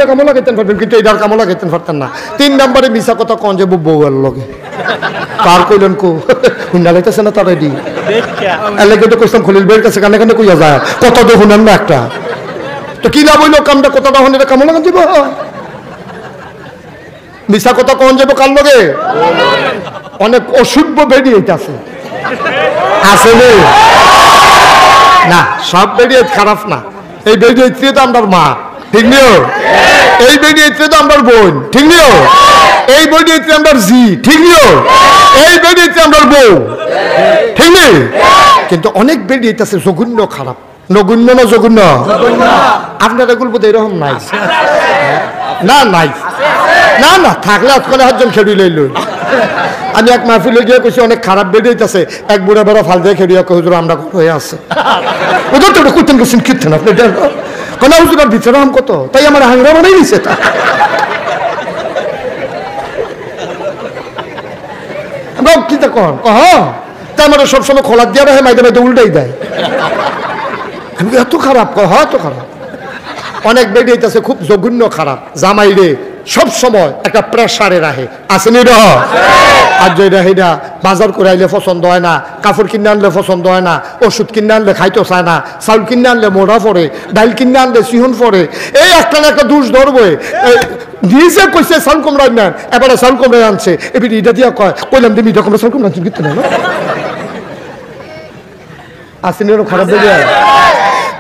দুইটা কামও লাগাইতেন পারবেন, কিন্তু এইটার কামও লাগাইতেন পারতেন না। 3 নম্বরে মিশা কথা কন যে বউয়ের লগে কার কইলেন কো হুন্ডা লাইতেছে না তার রেডি এলে কিন্তু কইতাম খলিল ভাইয়ের কাছে কানে কানে কইয়া যায় কত তো শুনেন না একটা, তো কি লাভ হইলো কামটা কথাটা হন এটা কামও লাগান যাব। মিশা কথা কন যাব কার লগে? অনেক অশুভ বেরিয়ে আছে আসলে না, সব বেরিয়ে খারাপ না। এই বেরিয়ে তো আমার মা, ঠিক নিও। এই বেরিয়ে তো আমার বোন, ঠিক নিও। এই বেরিয়ে আমার জি, ঠিক নিও। এই বেরিয়ে আমার বউ, ঠিক নেই। কিন্তু অনেক বেরিয়ে আছে জঘন্য খারাপ। নগণ্য না জঘন্য? আপনার এগুলো বোধ এরকম নাই না, নাই না না, থাকলে আজকালে হাতজন খেড়ি লইল। আমি এক মাহফিলে গিয়ে কইছি অনেক খারাপ বেরিয়েছে, এক বুড়া বড় ফাল দিয়ে খেড়িয়া হুজুর আমরা হয়ে আছে ওদের তো কুতেন কুছেন কীর্তেন আপনি কেন হুজুর আর ভিতরে আম কত, তাই আমার হাঙ্গা বানাই নিছে। কি তা কন তাই আমার সবসময় খোলা দিয়ে রাখে, মাইদে মাইদে উল্টাই দেয়। এত খারাপ এত খারাপ। অনেক বেরিয়েছে খুব জঘন্য খারাপ। জামাই রে সব সময় একটা প্রেসারে রাখে, আসেনি র? আর যেটা সেটা বাজার করে আইলে পছন্দ হয় না, কাপড় কিনে আনলে পছন্দ হয় না, ওষুধ কিনে আনলে খাইতে চায় না, চাউল কিনে আনলে মোড়া পড়ে, ডাইল কিনে আনলে সিহন পড়ে। এই একটা না একটা দুষ ধরবে। নিজে কইছে চাউল কুমড়া নেন, এবারে চাউল কুমড়া আনছে, এবার এটা দিয়া কইলাম যে মিঠা কুমড়া চাউল কুমড়া আনছেন, কিন্তু না আসেনি খারাপ বেরিয়ে।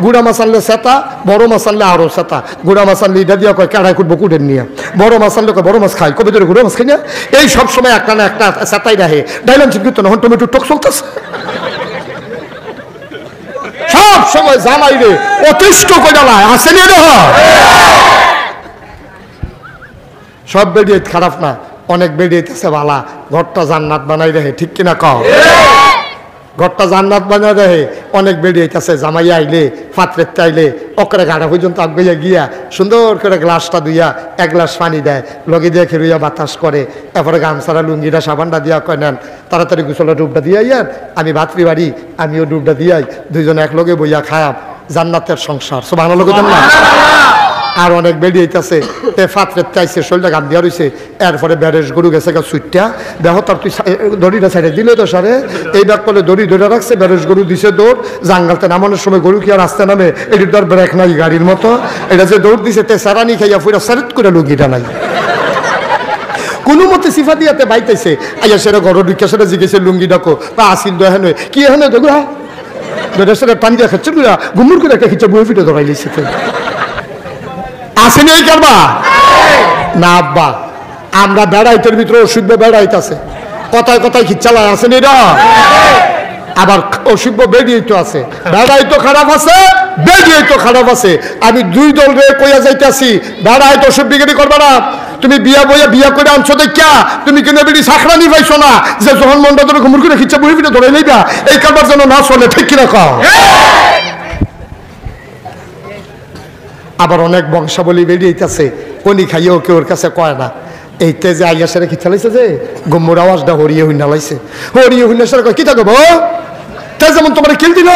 গুড়া মাছ আনলে সেতা, বড় মাছ আনলে আরো সেতা। গুড়া মাছ আনলে এটা দিয়া কয় কেড়াই কুটবো কুটেন নিয়ে, বড় মাছ আনলে বড় মাছ খাই, কবে ধরে গুড়া মাছ খাই না। এই সব সময় একটা না একটা সেতাই রাখে। ডাইলাম কিন্তু না টমেটো টক চলতেছে সব সময়। জামাই রে অতিষ্ঠ করে ডালায়, আসেনি রে? সব বেরিয়ে খারাপ না, অনেক বেরিয়েছে ভালা। ঘরটা জান্নাত বানাই রাখে, ঠিক কিনা কও? ঘরটা জান্নাত বানায় রাখে। অনেক বেরিয়েছে জামাই আইলে পাত্রের চাইলে অকরে গাড়া পর্যন্ত আগে গিয়া সুন্দর করে গ্লাসটা ধুইয়া 1 গ্লাস পানি দেয়, লগে দিয়ে খেলুইয়া বাতাস করে, এরপরে গামছাড়া লুঙ্গিটা সাবানটা দিয়া কয় নেন তাড়াতাড়ি গোসলের ডুবটা দিয়ে আইয়ান, আমি ভাতৃ বাড়ি আমিও ডুবটা দিয়াই, দুইজনে এক লগে বইয়া খায়াম, জান্নাতের সংসার। সব ভালো লোক না। আর অনেক বেরিয়েছে ফাত্রের চাইছে, শরীরটা গাম দিয়া রয়েছে। এরপরে বেরেস গরু গেছে গা সুইটটা দেহ তার তুই দড়িটা সাইডে দিলে তো সারে এই ব্যাগ করলে দড়ি ধরে রাখছে, বেরেস গরু দিছে দৌড়। জাঙ্গালতে নামানোর সময় গরু কি আর আসতে নামে? এটির তো আর ব্রেক নাই গাড়ির মতো। এটা যে দৌড় দিছে তে সারানি খাইয়া ফুরা সারিত করে লুঙ্গিটা নাই, কোনো মতে সিফা দিয়াতে বাইতেছে। আইয়া সেটা ঘর ঢুকিয়া সেটা জিজ্ঞেসে লুঙ্গি ডাকো বা আসিল তো হেন কি হেন দেখো সেটা টান দিয়া খাচ্ছে গুমুর করে একটা খিচা বই ফিটে ধরাই লিছে। আসেনি এই কারবা না আব্বা, আমরা বেড়াইতের ভিতরে অসুখ বেড়াইতেছে, কথায় কথায় খিচ্ছালায় আসেনি রা। আবার অসুখ বেরিয়ে তো আছে, বেড়াই তো খারাপ আছে, বেরিয়ে তো খারাপ আছে। আমি 2 দল রে কইয়া যাইতেছি, বেড়াই তো অসুখ বিক্রি করবে না। তুমি বিয়া বইয়া বিয়া করে আনছো দেখা তুমি কিনে বেরি সাখরানি পাইছো না যে যখন মনটা ধরে ঘুমুর করে খিচ্ছা বই ফিটে ধরে লইবা। এই কারবার যেন না চলে, ঠিক কিনা কও? আবার অনেক বংশাবলী বেরিয়েছে, কনি খাইয়েও কেউ ওর কাছে কয় না। এই তেজে আইয়া সেরা কি চালাইছে যে গম্মুর আওয়াজটা হরিয়ে হইনা লাইছে, হরিয়ে হইনা সেরা কয় কি থাকো বো তে যেমন তোমার কিল দিল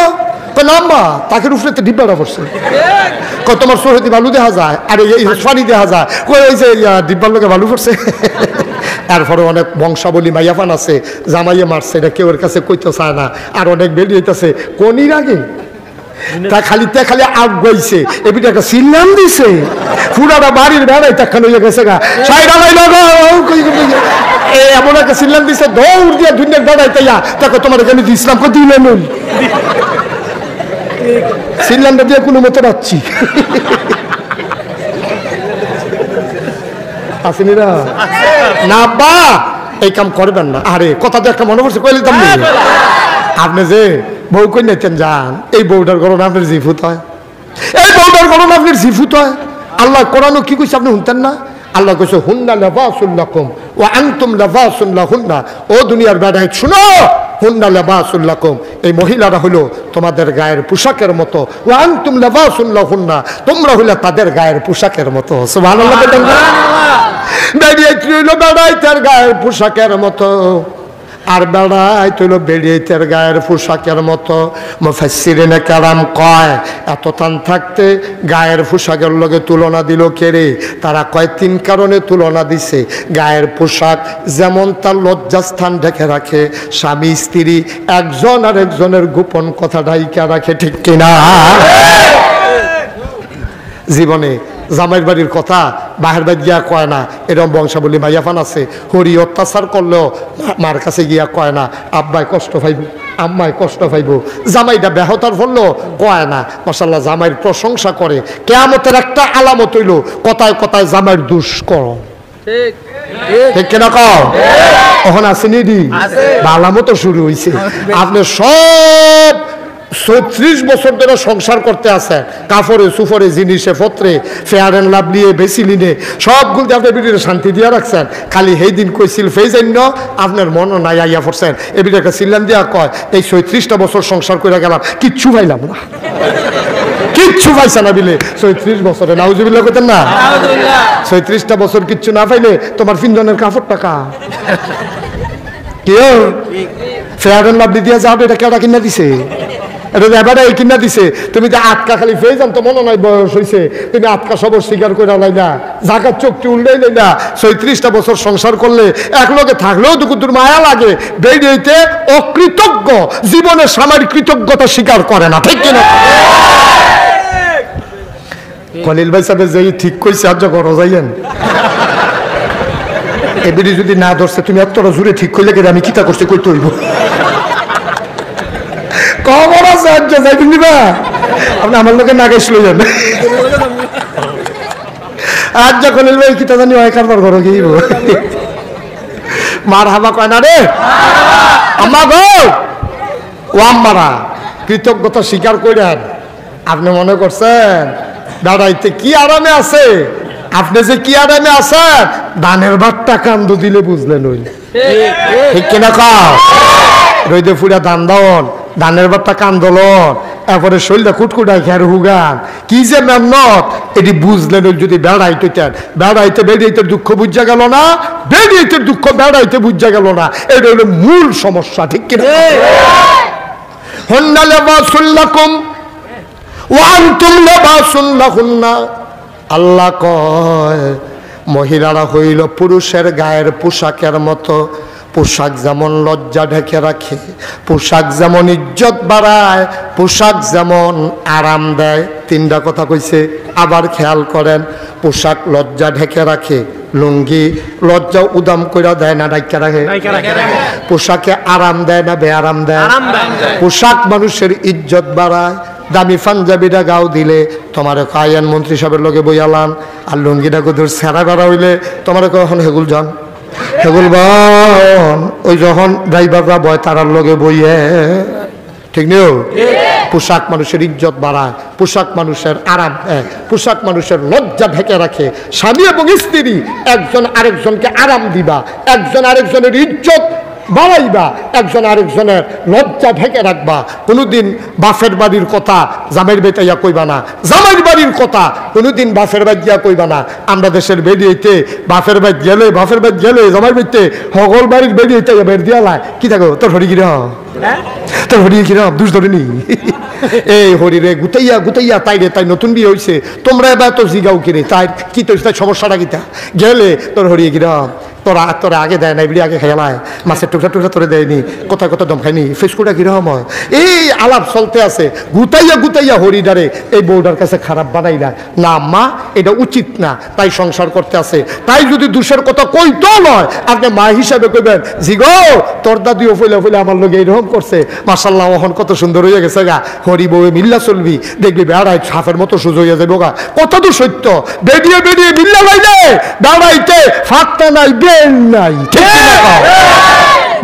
নাম্বা তাকে উপরে ডিব্বাটা পড়ছে, কয় তোমার সরহদি বালু দেখা যায় আর এই পানি দেখা যায়, কই ওই যে ডিব্বার লোকে বালু পড়ছে। এরপরে অনেক বংশাবলী মাইয়াপান আছে, জামাইয়ে মারছে, এটা কেউ ওর কাছে কইতে চায় না। আর অনেক বেরিয়েছে কনির আগে তা খালি আগ গইছে, এবিটা একটা সিলনাম দিছে, পুরাটা বাড়ির বেড়াই তাক্ষণ হয়ে গেছে গা এমন একটা সিলনাম দিছে, দৌড় দিয়ে দুনিয়ার বেড়াই তাইয়া তাকে তোমার এখানে ইসলাম করে দিলেন সিলনামটা দিয়ে কোনো মতো পাচ্ছি। আসেনি না না আব্বা এই কাম করবেন না। আরে কথা তো একটা মনে পড়ছে কইলে দাম নেই। আপনি যে বউ কই নিতেন যান, এই বউটার গরম আপনার জিফুত হয়, এই বউটার গরম আপনার জিফুত হয়। আল্লাহ কোরআনও কি কইছে আপনি শুনতেন না? আল্লাহ কইছে হুন্না লিবাসুল লাকুম ওয়া আনতুম লিবাসুল লাহুন্না। ও দুনিয়ার বেড়াই শুনো, হুন্না লিবাসুল লাকুম, এই মহিলারা হলো তোমাদের গায়ের পোশাকের মতো, ওয়া আনতুম লিবাসুল লাহুন্না, তোমরা হইলে তাদের গায়ের পোশাকের মতো। সুবহানাল্লাহ বলেন না? বেড়াই হইলো বেড়াই তার গায়ের পোশাকের মতো। আর বেড়াই তৈল বেরিয়েতের গায়ের পোশাকের মতো। মুফাসসিরিনে কেরাম কয় এত টান থাকতে গায়ের পোশাকের লগে তুলনা দিল কেড়ে। তারা কয় তিন কারণে তুলনা দিছে। গায়ের পোশাক যেমন তার লজ্জাস্থান ঢেকে রাখে, স্বামী স্ত্রী একজন আর একজনের গোপন কথা ঢাইকা রাখে, ঠিক কিনা? জীবনে জামাইর বাড়ির কথা বাহের বাড়ি গিয়া কয় না, এরকম বংশাবলী মাইয়াফান আছে। হরি অত্যাচার করলেও মার কাছে গিয়া কয় না আব্বাই কষ্ট পাইব, আম্মাই কষ্ট পাইব। জামাইটা ব্যাহতার ফললেও কয় না মাশাআল্লাহ, জামাইয়ের প্রশংসা করে। কিয়ামতের একটা আলামত হইল কথায় কথায় জামাইয়ের দুষ্করম, ঠিক কিনা? কও ওখান আসেনি দি আলামত শুরু হয়েছে। আপনি সব ৩৬ বছর ধরে সংসার করতে আছে, কাপড়ে সুফরে জিনিসে পত্রে ফেয়ার অ্যান্ড লাভলি বেসিলিনে সবগুলো আপনি বিটির শান্তি দিয়ে রাখছেন। খালি সেই দিন কইছিল ফেই জন্য আপনার মন নাই আইয়া পড়ছেন। এ বিটাকে সিল্লান দিয়া কয় এই ৩৬টা বছর সংসার করে গেলাম, কিচ্ছু পাইলাম না, কিচ্ছু পাইছে না বিলে ৩৬ বছরে। নাউজুবিল্লাহ কইতেন না? ৩৬টা বছর কিচ্ছু না পাইলে তোমার তিনজনের কাপড় টাকা কেউ ফেয়ার অ্যান্ড লাভলি দিয়া যাবে, এটা কেউটা কিনা দিছে? এটা এবারে কিনা দিছে। তুমি যে আটকা খালি ফেয়ে যান তো মনে নয় বয়স হয়েছে, তুমি আটকা সবর স্বীকার করে লাই না, জাকাত চোখটি উল্লেই নেই না। ৩৬টা বছর সংসার করলে একলগে থাকলেও দুকুতুর মায়া লাগে। বেরিয়েতে অকৃতজ্ঞ, জীবনের সাময়িক কৃতজ্ঞতা স্বীকার করে না, ঠিক কিনা? খলিল ভাই সাহেব যে ঠিক কইছে আর যখন যাইয়েন এবারে যদি না ধরছে তুমি এতটা জোরে ঠিক কইলে গেলে আমি কিতা করছি কইতে হইব। খবর আছে যাইবেন দিবা আপনি আমার লোকে না গেছিল যান আজ যখন এলবে কিতা জানি হয় কারবার ঘর গিয়েব মার হাবা কয় না রে আম্মা গো ও আম্মারা কৃতজ্ঞতা স্বীকার করেন। আপনি মনে করছেন দাঁড়াইতে কি আরামে আছে? আপনি যে কি আরামে আছেন ধানের ভাতটা কান্দ দিলে বুঝলেন ওই, ঠিক কিনা? খাও রইদে ফুড়া ধান দাওন, ধানের ভাতটা কান্দলন, এরপরে শরীরটা কুটকুটায় খেয়ার হুগান, কি যে মেহনত এটি বুঝলেন। ওই যদি বেড়াইতেন, বেড়াইতে বেরিয়েতে দুঃখ বুঝা গেল না, বেরিয়েতে দুঃখ বেড়াইতে বুঝা গেল না, এটা হলো মূল সমস্যা, ঠিক কিনা? হুন্না লিবাসুল লাকুম ওয়া আনতুম লিবাসুল লাহুন্না। আল্লাহ কয় মহিলারা হইল পুরুষের গায়ের পোশাকের মতো। পোশাক যেমন লজ্জা ঢেকে রাখে, পোশাক যেমন ইজ্জত বাড়ায়, পোশাক যেমন আরাম দেয়। তিনটা কথা কইছে, আবার খেয়াল করেন। পোশাক লজ্জা ঢেকে রাখে, লুঙ্গি লজ্জা উদাম করে দেয় না ঢাইকা রাখে? পোশাকে আরাম দেয় না বেআরাম দেয়? পোশাক মানুষের ইজ্জত বাড়ায়। দামি পাঞ্জাবিটা গাও দিলে তোমার আইন মন্ত্রী সাহেবের লগে বইয়ালান, আর লুঙ্গিটা কদুর ছেঁড়া করা হইলে তোমার কখন হেগুল যান হেগুল বন ওই যখন ড্রাইভাররা বয় তারার লগে বইয়ে, ঠিক নেই? পোশাক মানুষের ইজ্জত বাড়ায়, পোশাক মানুষের আরাম দেয়, পোশাক মানুষের লজ্জা ঢেকে রাখে। স্বামী এবং স্ত্রী একজন আরেকজনকে আরাম দিবা, একজন আরেকজনের ইজ্জত বাড়াইবা, একজন আরেকজনের লজ্জা ঢেকে রাখবা। কোনোদিন বাপের বাড়ির কথা জামাইর বেটাইয়া কইবা না, জামাইর বাড়ির কথা কোনোদিন বাপের বাড়ি গিয়া কইবা না। আমরা দেশের বেরিয়েতে বাপের বাড়ি গেলে, বাপের বাড়ি গেলে জামাইর বাড়িতে হগল বাড়ির বেরিয়েতে বের দিয়া লাই কি থাকো তোর হরি গিরা, তোর হরি গিরা দুষ ধরেনি এই হরিরে গুতাইয়া গুতাইয়া তাই রে তাই নতুন বিয়ে হয়েছে, তোমরা এবার তো জিগাও কিরে তাই কি তো সমস্যাটা কিতা গেলে তোর হরিয়ে গিরা তোরা তোরা আগে দেয় না, এবারে আগে খেলায় মাছের টুকরা টুকরা তোরে দেয়নি, কোথায় কোথায় দম খায়নি, ফেসকুটা কিরকম হয় এই আলাপ চলতে আছে। গুতাইয়া গুতাইয়া হরিডারে এই বউডার কাছে খারাপ বানাই না মা, এটা উচিত না, তাই সংসার করতে আছে। তাই যদি দোষের কথা কইতো নয়, আপনি মা হিসাবে কইবেন জি গো তোর দাদিও ফইলে ফইলে আমার লোক এইরকম করছে, মাশাল্লাহ ওহন কত সুন্দর হয়ে গেছে গা, হরি বউয়ে মিল্লা চলবি দেখবি বেড়াই সাপের মতো সুযোগ হয়ে যাবো গা। কত দূর সত্য, বেরিয়ে বেরিয়ে মিল্লা লাইলে বেড়াইতে ফাঁকটা নাই নাই, ঠিক কিনা?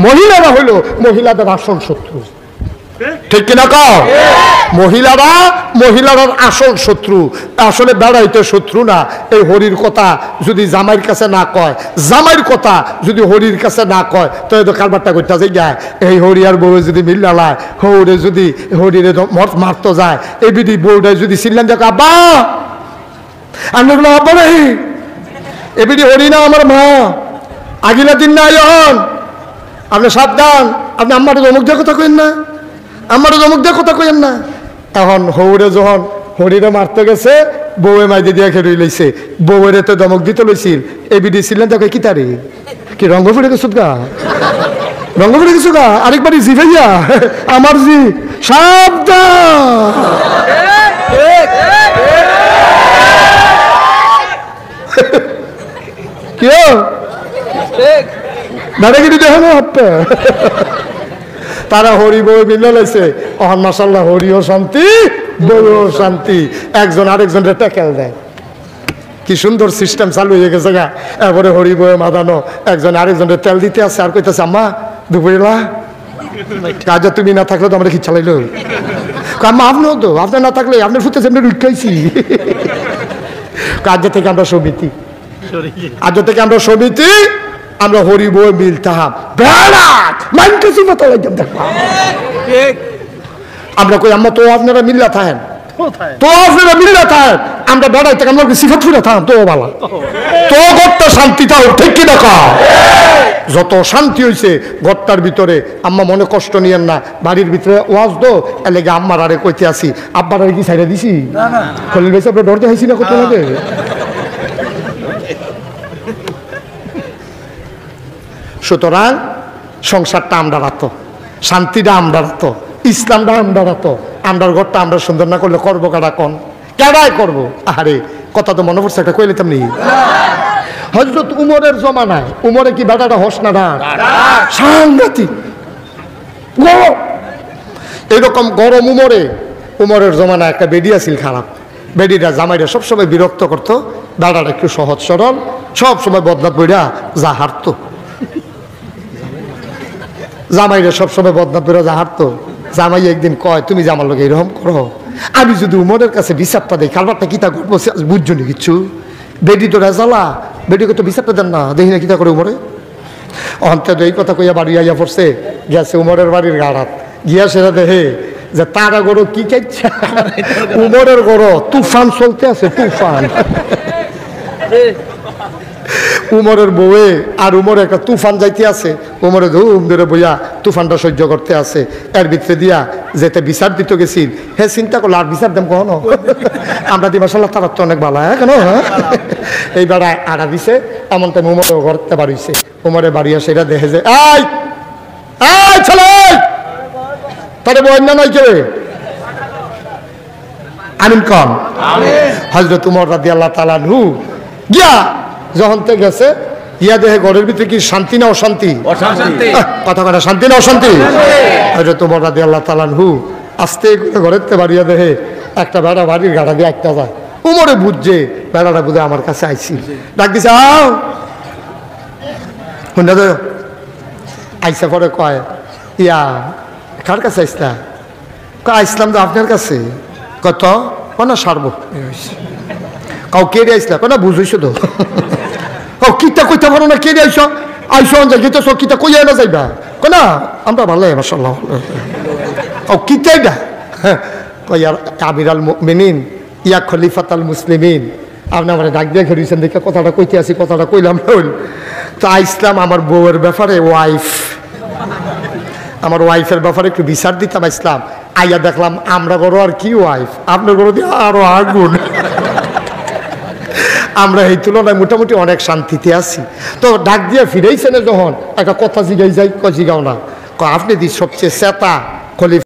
মহিলারা হলো মহিলাদের আসল শত্রু, ঠিক কিনা? মহিলারা আসল শত্রু, আসলে বেড়াইতে শত্রু না। এই হরির কথা যদি জামাইয়ের কাছে না কয়, জামাইয়ের কথা যদি হরির কাছে না কয়, তো এই তো কারবারটা করতে যায়। এই হরি আর বউ যদি মিল্লালায়, হৌরে যদি হরিরে মারতে যায়, এই বিধি বউটা যদি চিল্লান যাক আব্বা আমি আব্বা নাই, এবিডি হরি না আমার মা, আগিলা দিন না আয়ন আপনি সাবধান, আপনি আমার অমুক দিয়ে কথা কইেন না, আমার অমুক দিয়ে কথা কইেন না। এখন হৌরে যখন হরিরে মারতে গেছে, বউয়ে মাইদি দিয়ে খেয়ে লইছে, বউয়ের তো দমক দিতে লইছিল, এবিডি ছিলেন দেখে কি তারি কি রঙ্গ ফুটে গেছো গা, রঙ্গ ফুটে গেছো গা, আরেকবারই জি ভাইয়া আমার জি, সাবধান। কেউ দাদাগিরি দেখো না হাতটা। তারা হরি বউ মিলে লাইছে, অহন মাসাল্লাহ হরিও শান্তি, বউও শান্তি, একজন আরেকজনের ট্যাকেল দেয়। কি সুন্দর সিস্টেম চালু হয়ে গেছে গা। এরপরে হরি বউয়ে মাদানো, একজন আরেকজনের তেল দিতে আসছে, আর কইতেছে আম্মা দুপুরেলা কাজে তুমি না থাকলে তো আমরা কি চালাইলো, আম্মা আপনিও তো, আপনি না থাকলে আপনার ফুটেছে এমনি রুখাইছি। কাজে থেকে আমরা সমিতি, আজ থেকে আমরা সমিতি, আমরা হরি বই মিলতাম, আমরা কই আম্মা তো আপনারা মিল্লা থাকেন, তো আপনারা মিল্লা থাকেন, আমরা বেড়াই থেকে আমরা সিফাত ফুলে থাকেন তো ভালো, তো ঘরটা শান্তিটা ঠিক কি দেখা। যত শান্তি হয়েছে ঘরটার ভিতরে, আম্মা মনে কষ্ট নিয়েন না, বাড়ির ভিতরে ওয়াজ দো এলেগে আম্মার আরে কইতে আসি, আব্বার আরে কি ছাইড়া দিছি, খলিল ভাই আপনার ডরতে হাইছি না কত লাগে। সুতরাং সংসারটা আমরা রাখতো, শান্তিটা আমরা রাখতো, ইসলামটা আমরা রাখতো, আমরার ঘরটা আমরা সুন্দর না করলে করবো কারা কন, কেডাই করবো। আরে কথা তো মনে পড়ছে একটা কইলে তেমনি হযরত উমরের জমানায়, উমরে কি বেটাটা হস না সাংঘাতিক গরম, এরকম গরম উমরের জমানায় একটা বেডি আছিল খারাপ, বেডিটা জামাইরা সবসময় বিরক্ত করতো, বেটাটা একটু সহজ সরল, সবসময় বদলাত বইরা যা হারতো, জামাইরে সবসময় বদনাম করে যা হারতো। জামাই একদিন কয় তুমি যে আমার লোক এরকম করো, আমি যদি উমরের কাছে বিচারটা দিই কারবারটা কিতা করবো বুঝছো নি কিচ্ছু, বেডি তো রেজালা, বেডিকে তো বিচারটা দেন না, দেখি না কিতা করে উমরে। অন্তে এই কথা কইয়া বাড়ি আইয়া পড়ছে, গেছে উমরের বাড়ির গাড়াত, গিয়া সেটা দেখে যে তারা গরো কি চাইছে, উমরের গরো তুফান চলতে আছে, তুফান। উমরের বউয়ে আর উমরে একটা তুফান যাইতে আছে, উমরে ধুম ধরে বইয়া তুফানটা সহ্য করতে আছে, এর ভিতরে দিয়া যেতে বিচার দিতে গেছিল, হ্যাঁ চিন্তা করলো আর বিচার দেম কখনো, আমরা দি মাসাল্লাহ তারা তো অনেক ভালো, হ্যাঁ কেন, হ্যাঁ এই বেড়ায় আড়া দিছে, এমন টাইম উমরে করতে পারিছে, উমরে বাড়িয়া সেটা দেখে যে এই ছেলে তারে বন্যা নয় কে আমিন কম হযরত উমর রাদিয়াল্লাহু তাআলা আনহু গিয়া যখন থেকে গেছে, ইয়া দেখে ঘরের ভিতরে কি শান্তি না অশান্তি, কথা কথা শান্তি না অশান্তি। হযরত উমর রাদিয়াল্লাহু তাআলা আনহু আস্তে করে ঘরের তে বাড়িয়া দেখে একটা বেড়া বাড়ির গাড়া দিয়ে একটা যায়, উমরে বুঝছে বেড়াটা বুঝে আমার কাছে আইছি, ডাক দিছে আও শুনে দে, আইসা পরে কয় ইয়া কার কাছে আইসলা, আইসলাম তো আপনার কাছে, কত না সারবো, কাউ কেড়ে আইসলা না বুঝইছো তো, কিতা কইতে পারো না, কেড়ে আইসো আইসো গেতেছ কিতা কইয়া না যাইবা, না আমরা ভালো মাশাআল্লাহ, কিতাইডা কয়ার আমিরাল মুমিনিন ইয়া খলিফাতুল মুসলিমিন, আপনি আমার ডাক দিয়ে খেয়েছেন দেখে কথাটা কইতে আসি, কথাটা কইলাম হইল তো আইসলাম আমার বউয়ের ব্যাপারে, ওয়াইফ আমার ওয়াইফের ব্যাপারে একটু বিচার দিতাম, ইসলাম আইয়া দেখলাম আমরা গরো আর কি ওয়াইফ, আপনার গরো দিয়ে আরো আগুন, আমরা এই তুলনায় মোটামুটি অনেক শান্তিতে আছি। তো ডাক দিয়ে ফিরেইছেন যখন একটা কথা জিগাই যাই, জিগাও না, আপনি দি সবচেয়ে চেতা খলিফা